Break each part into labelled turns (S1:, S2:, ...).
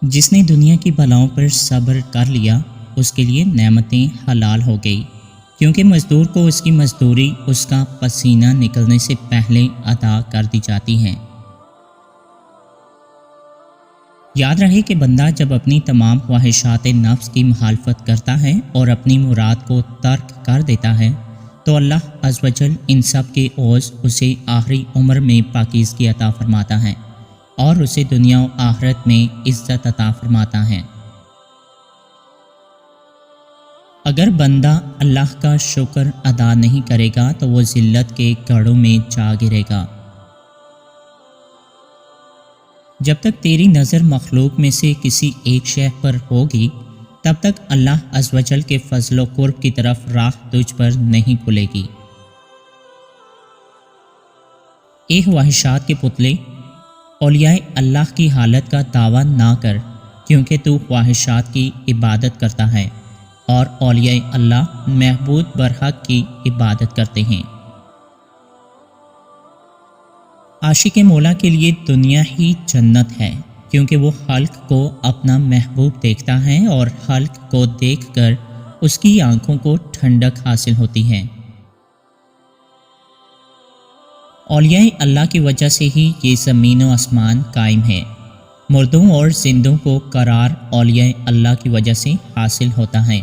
S1: جس نے دنیا کی بلاؤں پر صبر کر لیا اس کے لیے نعمتیں حلال ہو گئی، کیونکہ مزدور کو اس کی مزدوری اس کا پسینہ نکلنے سے پہلے ادا کر دی جاتی ہیں۔ یاد رہے کہ بندہ جب اپنی تمام خواہشات نفس کی مخالفت کرتا ہے اور اپنی مراد کو ترک کر دیتا ہے تو اللہ عز و جل ان سب کے عوض اسے آخری عمر میں پاکیزگی عطا فرماتا ہے اور اسے دنیا و آخرت میں عزت عطا فرماتا ہے۔ اگر بندہ اللہ کا شکر ادا نہیں کرے گا تو وہ ذلت کے گڑھوں میں جا گرے گا۔ جب تک تیری نظر مخلوق میں سے کسی ایک شے پر ہوگی تب تک اللہ عز و جل کے فضل و قرب کی طرف راہ تجھ پر نہیں کھلے گی۔ اے خواہشات کے پتلے، اولیاء اللہ کی حالت کا دعویٰ نہ کر، کیونکہ تو خواہشات کی عبادت کرتا ہے اور اولیاء اللہ معبود برحق کی عبادت کرتے ہیں۔ عاشق مولا کے لیے دنیا ہی جنت ہے، کیونکہ وہ خلق کو اپنا محبوب دیکھتا ہے اور خلق کو دیکھ کر اس کی آنکھوں کو ٹھنڈک حاصل ہوتی ہے۔ اولیاء اللہ کی وجہ سے ہی یہ زمین و آسمان قائم ہے۔ مردوں اور زندوں کو قرار اولیاء اللہ کی وجہ سے حاصل ہوتا ہے۔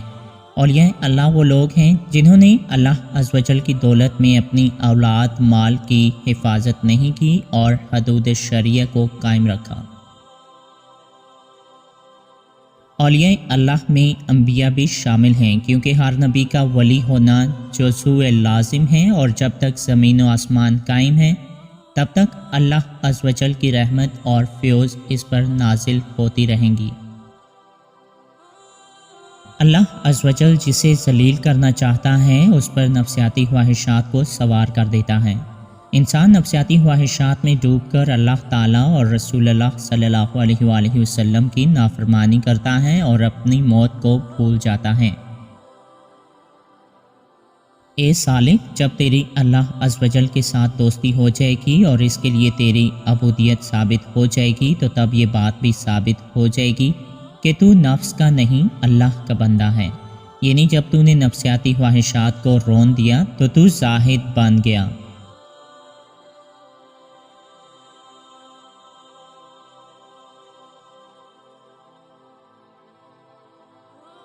S1: اولیاء اللہ وہ لوگ ہیں جنہوں نے اللہ عز و جل کی دولت میں اپنی اولاد مال کی حفاظت نہیں کی اور حدود شریعہ کو قائم رکھا۔ اولیاء اللہ میں انبیاء بھی شامل ہیں، کیونکہ ہر نبی کا ولی ہونا جزو لازم ہے، اور جب تک زمین و آسمان قائم ہے تب تک اللہ عز و جل کی رحمت اور فیوز اس پر نازل ہوتی رہیں گی۔ اللہ عز و جل جسے ذلیل کرنا چاہتا ہے اس پر نفسیاتی خواہشات کو سوار کر دیتا ہے۔ انسان نفسیاتی خواہشات میں ڈوب کر اللہ تعالیٰ اور رسول اللہ صلی اللہ علیہ وآلہ وسلم کی نافرمانی کرتا ہے اور اپنی موت کو بھول جاتا ہے۔ اے صالح، جب تیری اللہ عز و جل کے ساتھ دوستی ہو جائے گی اور اس کے لیے تیری عبودیت ثابت ہو جائے گی تو تب یہ بات بھی ثابت ہو جائے گی کہ تو نفس کا نہیں اللہ کا بندہ ہے، یعنی جب تو نے نفسیاتی خواہشات کو رون دیا تو تو زاہد بن گیا۔